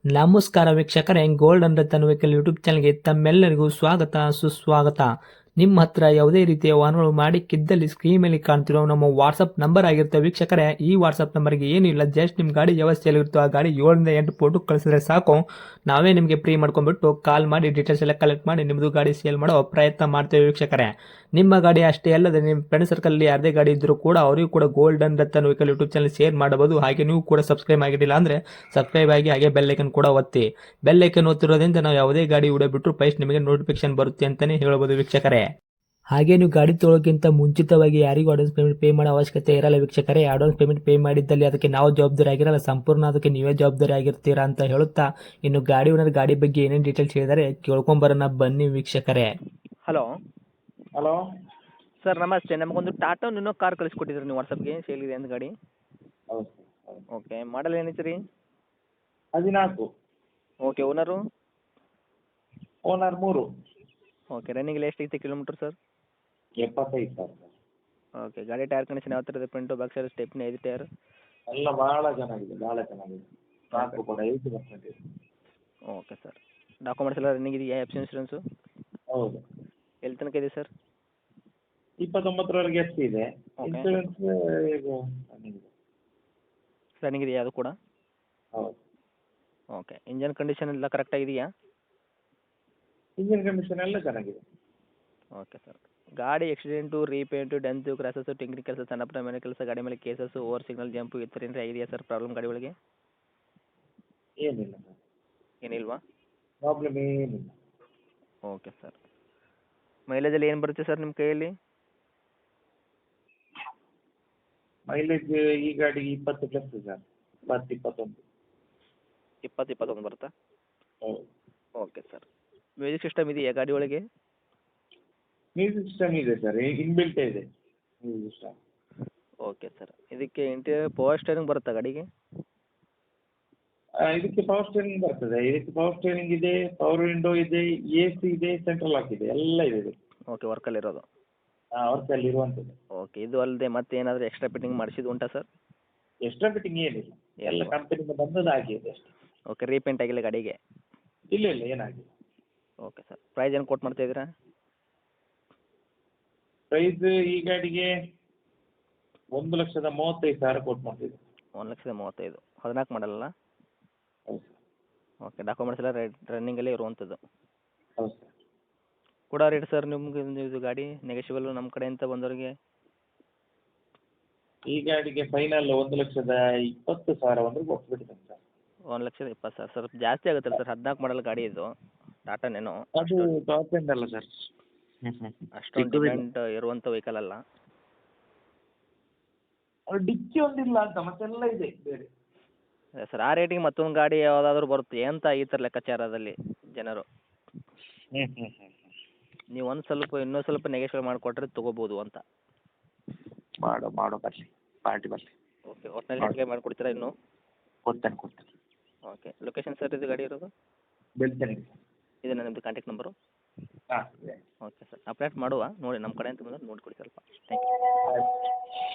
ನಮಸ್ಕಾರ ವೀಕ್ಷಕರೇ, gold and Ratan vehicle YouTube ಚಾನಲ್ಗೆ ತಮ್ಮೆಲ್ಲರಿಗೂ ಸ್ವಾಗತ ಸುಸ್ವಾಗತ. ನಿಮ್ಮ ಹತ್ರ ಯಾವುದೇ ರೀತಿಯ ವಾಹನಗಳು ಮಾಡಿಕ್ಕಿದ್ದಲ್ಲಿ ಸ್ಕ್ರೀನ್ ಮೇಲೆ ಕಾಣ್ತಿರೋ ನಮ್ಮ ವಾಟ್ಸಪ್ ನಂಬರ್ ಆಗಿರುತ್ತೆ ವೀಕ್ಷಕರೇ. ಈ ವಾಟ್ಸಪ್ ನಂಬರ್ಗೆ ಏನಿಲ್ಲ, ಜಸ್ಟ್ ನಿಮ್ಮ ಗಾಡಿ ವ್ಯವಸ್ಥೆಯಲ್ಲಿರುತ್ತೋ ಆ ಗಾಡಿ 7 ರಿಂದ 8 ಫೋಟೋ ಕಳಿಸಿದ್ರೆ ಸಾಕು, ನಾವೇ ನಿಮಗೆ ಫ್ರೀ ಮಾಡ್ಕೊಂಡ್ಬಿಟ್ಟು ಕಾಲ್ ಮಾಡಿ ಡೀಟೇಲ್ಸ್ ಎಲ್ಲ ಕಲೆಕ್ಟ್ ಮಾಡಿ ನಿಮ್ಮದು ಗಾಡಿ ಸೇಲ್ ಮಾಡೋ ಪ್ರಯತ್ನ ಮಾಡ್ತೇವೆ ವೀಕ್ಷಕರೇ. ನಿಮ್ಮ ಗಾಡಿ ಅಷ್ಟೇ ಅಲ್ಲದೆ ನಿಮ್ಮ ಫ್ರೆಂಡ್ ಸರ್ಕಲ್ ಯಾರದೇ ಗಾಡಿ ಇದ್ದರೂ ಕೂಡ ಅವರಿಗೂ ಕೂಡ gold and Ratan vehicle YouTube channel share ಮಾಡಬಹುದು. ಹಾಗೆ ನೀವು ಕೂಡ ಸಬ್ಸ್ಕ್ರೈಬ್ ಆಗಿರಲಿಲ್ಲ ಅಂದರೆ ಸಬ್ಸ್ಕ್ರೈಬ್ ಆಗಿ ಹಾಗೆ ಬೆಲ್ ಐಕನ್ ಕೂಡ ಒತ್ತಿ. ಬೆಲ್ ಐಕನ್ ಒತ್ತಿರೋದ್ರಿಂದ ನಾವು ಯಾವುದೇ ಗಾಡಿ ವಿಡಿಯೋ ಬಿಟ್ಟರು ಫಸ್ಟ್ ನಿಮಗೆ ನೋಟಿಫಿಕೇಶನ್ ಬರುತ್ತೆ ಅಂತಾನೆ ಹೇಳ್ಬೋದು ವೀಕ್ಷಕರೇ. ಹಾಗೆ ನೀವು ಗಾಡಿ ತೊಳೋಕ್ಕಿಂತ ಮುಂಚಿತವಾಗಿ ಯಾರಿಗೂ ಅಡ್ವಾನ್ಸ್ ಪೇಮೆಂಟ್ ಪೇ ಮಾಡೋ ಅವಶ್ಯಕತೆ ಇರಲ್ಲ ವೀಕ್ಷಕರೇ. ಅಡ್ವಾನ್ಸ್ ಪೇಮೆಂಟ್ ಪೇ ಮಾಡಿದ್ದಲ್ಲಿ ಅದಕ್ಕೆ ನಾವು ಜವಾಬ್ದಾರಿ ಆಗಿರಲ್ಲ, ಸಂಪೂರ್ಣ ಅದಕ್ಕೆ ನೀವೇ ಜವಾಬ್ದಾರಿ ಆಗಿರ್ತೀರಾ ಅಂತ ಹೇಳುತ್ತಾ, ಇನ್ನು ಗಾಡಿ ಓನರ್ ಗಾಡಿ ಬಗ್ಗೆ ಏನೇನು ಡೀಟೇಲ್ಸ್ ಹೇಳಿದರೆ ಕೇಳ್ಕೊಂಬರೋಣ ಬನ್ನಿ ವೀಕ್ಷಕರೇ. ಹಲೋ ಹಲೋ ಸರ್, ನಮಸ್ತೆ. ನಮಗೊಂದು ಟಾಟಾ ನ್ಯೂನೋ ಕಾರ್ ಕಳಿಸ್ಕೊಟ್ಟಿದ್ರಿ ನೀವು ವಾಟ್ಸಪ್ಗೆ, ಸೇಲಿದೆ ಅಂತ ಗಾಡಿ. ಹೌದು ಹೌದು. ಓಕೆ, ಮಾಡಲ್ ಏನೈತೆ ರೀ? 14. Okay, owner? Owner 3. Okay, running ಎಲ್ಲ ಎಷ್ಟೈತೆ ಕಿಲೋಮೀಟ್ರ್ ಸರ್? 75,000. ಓಕೆ, ಗಾಡಿ ಟೈರ್ ಕಂಡೀಷನ್ ಯಾವ ಥರ ಇದೆ? Front back side stepney 5 tyre? ಎಲ್ಲ ಭಾಳ ಚೆನ್ನಾಗಿದೆ, ಭಾಳ ಚೆನ್ನಾಗಿದೆ. ಟ್ರಾನ್ಸ್ಫರ್ ಕೂಡ 80% ಇದೆ. ಓಕೆ ಸರ್, ಡಾಕ್ಯುಮೆಂಟ್ಸ್ ಎಲ್ಲ ರನ್ನಿಂಗ್ ಇದೆಯಾ? F C insurance? ಹೌದು. ಎಲ್ಲಿ ತನಕ ಇದೆ ಸರ್? 29ರವರೆಗೆ ಎಷ್ಟು ಇದೆ. Okay. ಇನ್ಸೂರೆನ್ಸ್ ಈಗ ರನ್ನಿಂಗ್ ಇದೆ. ರನ್ನಿಂಗ್ ಇದೆಯಾ ಅದು ಕೂಡ? ಹೌದು. ಓಕೆ, ಇಂಜನ್ ಕಂಡೀಷನ್ ಎಲ್ಲ ಕರೆಕ್ಟಾಗಿದೆಯಾ? ಇಂಜಿನ್ ಕಂಡೀಷನ್ ಎಲ್ಲ ಚೆನ್ನಾಗಿದೆ. ಓಕೆ ಸರ್, ಗಾಡಿ ಆಕ್ಸಿಡೆಂಟು, ರೀಪೇಂಟು, ಡೆಂತು, ಕ್ರಾಸಸ್ಸು, ಟಿಂಕ್ರಿಂಗ್ ಕೆಲಸ, ಸಣ್ಣ ಪುಟ್ಟ ಮನೆ ಕೆಲಸ, ಗಾಡಿ ಮೇಲೆ ಕೇಸಸ್ಸು, ಓವರ್ ಸಿಗ್ನಲ್ ಜಂಪು ಈ ಥರ ಏನಾರ ಆಗಿದೆಯಾ ಸರ್ ಪ್ರಾಬ್ಲಮ್ ಗಾಡಿ ಒಳಗೆ? ಏನಿಲ್ಲ ಸರ್, ಏನಿಲ್ವಾ? ಪ್ರಾಬ್ಲಮ್ ಏನಿಲ್ಲ. ಓಕೆ ಸರ್, ಮೈಲೇಜಲ್ಲಿ ಏನು ಬರುತ್ತೆ ಸರ್ ನಿಮ್ಮ ಕೈಯಲ್ಲಿ? ಮೈಲೇಜ್ ಈ ಗಾಡಿಗೆ 20 ಪ್ಲಸ್ ಸರ್, 20, 21. 20-21 ಬರುತ್ತಾ? ಹೌದು. ಓಕೆ ಸರ್, ಮ್ಯೂಸಿಕ್ ಸಿಸ್ಟಮ್ ಇದೆಯಾ ಗಾಡಿ ಒಳಗೆ? ಮ್ಯೂಸಿಕ್ ಸಿಸ್ಟಮ್ ಇದೆ ಸರ್, ಇನ್ಬಿಲ್ಟ್ ಇದೆ ಮ್ಯೂಸಿಕ್ ಸಿಸ್ಟಮ್. ಓಕೆ ಸರ್, ಇದಕ್ಕೆ ಇಂಟೀರಿಯರ್ ಪವರ್ ಸ್ಟೇರಿಂಗ್ ಬರುತ್ತಾ ಗಾಡಿಗೆ? ಇದಕ್ಕೆ ಪವರ್ ಸ್ಟೇರಿಂಗ್ ಬರ್ತದೆ, ಇದಕ್ಕೆ ಪವರ್ ಸ್ಟೇರಿಂಗ್ ಇದೆ, ಪವರ್ ವಿಂಡೋ ಇದೆ, AC ಇದೆ, ಸೆಂಟ್ರಲ್ ಲಾಕ್ ಇದೆ, ಎಲ್ಲ ಇದೆ ಇದಕ್ಕೆ. ಓಕೆ, ವರ್ಕಲ್ಲಿರೋದು. ವರ್ಕಲ್ಲಿ ಇರುವಂಥದ್ದು. ಓಕೆ, ಇದು ಅಲ್ಲದೆ ಮತ್ತೆ ಏನಾದರೂ ಎಕ್ಸ್ಟ್ರಾ ಫಿಟ್ಟಿಂಗ್ ಮಾಡಿಸಿದ್ದು ಉಂಟಾ ಸರ್? ಎಕ್ಸ್ಟ್ರಾ ಫಿಟ್ಟಿಂಗ್ ಏನಿಲ್ಲ, ಎಲ್ಲ ಕಂಪನಿಯಿಂದ ಬಂದದ್ದು ಆಗಿದೆ ಅಷ್ಟೇ. ಓಕೆ, ರೀಪೇಂಟ್ ಆಗಿಲ್ಲ ಗಾಡಿಗೆ? ಇಲ್ಲ ಇಲ್ಲ, ಏನಾಗಿಲ್ಲ. ಓಕೆ ಸರ್, ಪ್ರೈಸ್ ಏನು ಕೊಟ್ಟು ಮಾಡ್ತಾ ಇದ್ದೀರಾ? ಪ್ರೈಸ್ ಈ ಗಾಡಿಗೆ 1,35,000 ಕೊಟ್ಟು ಮಾಡ್ತಿದ್ದೆ. 1,35,000. 14 ಮಾಡಲ್ಲ? ಹೌದು ಸರ್. ಓಕೆ, ಡಾಕ್ಯುಮೆಂಟ್ಸ್ ಎಲ್ಲ ರನ್ನಿಂಗಲ್ಲೇ ಇರುವಂಥದ್ದು. ಹೌದು ಸರ್. ಕೊಡೋ ರೇಟ್ ಸರ್ ನಿಮ್ಗೆ ಇದು ಗಾಡಿ ನೆಗೆಶಿಬಲ್ ನಮ್ಮ ಕಡೆಯಿಂದ ಬಂದವರಿಗೆ? ಈ ಗಾಡಿಗೆ ಫೈನಲ್ 1,20,000 ಅಂದ್ರೆ ಕೊಟ್ಬಿಡ್ತೇನೆ ಸರ್. 1,20,000 ಸ್ವಲ್ಪ ಜಾಸ್ತಿ ಆಗುತ್ತಲ್ಲ ಸರ್? 14 ಮಾಡಲ್ ಗಾಡಿ ಇದು, ಟಾಟಾ ನೇನೋ. ಅದು ಟಾಪ್ ಎಂಡ್ ಅಲ್ಲ ಸರ್. ಅಷ್ಟೊಂದು ಡಿಮ್ಯಾಂಡ್ ಇರುವಂಥ ವೆಹಿಕಲ್ ಅಲ್ಲ. ಡಿಕ್ಕಿ ಒಂದಿಲ್ಲ ಅಂತ, ಮತ್ತೆಲ್ಲ ಇದೆ ಬೇರೆ. ಅದೇ ಸರ್, ಆ ರೇಟಿಗೆ ಮತ್ತೊಂದು ಗಾಡಿ ಯಾವುದಾದ್ರೂ ಬರುತ್ತೆ ಅಂತ ಈ ಥರ ಲೆಕ್ಕಾಚಾರದಲ್ಲಿ ಜನರು. ನೀವು ಇನ್ನೂ ಸ್ವಲ್ಪ ನೆಗೆಶಿಬಲ್ ಮಾಡಿಕೊಟ್ರೆ ತೊಗೋಬೋದು ಅಂತ. ಮಾಡೋ ಬರ್ಲಿ, ಪಾರ್ಟಿ ಬರ್ಲಿ. ಓಕೆ, ಒಟ್ಟಿನಲ್ಲಿ ಹೆಚ್ಚಿಗೆ ಮಾಡಿಕೊಡ್ತೀರಾ ಇನ್ನೂ? ಕೊಡ್ತೇನೆ. ಓಕೆ, ಲೊಕೇಶನ್ ಸರ್ ಇದು ಗಾಡಿ ಇರೋದು? ಬೆಳ್ತೇನೆ. ಇದೇನಾ ನಿಮ್ಮದು ಕಾಂಟ್ಯಾಕ್ಟ್ ನಂಬರು? ಹಾಂ ಇದೆ. ಓಕೆ ಸರ್, ಅಪ್ಡೇಟ್ ಮಾಡುವ ನೋಡಿ, ನಮ್ಮ ಕಡೆಯಿಂದ ಬಂದರೆ ನೋಡಿಕೊಡಿ ಸ್ವಲ್ಪ. Thank you.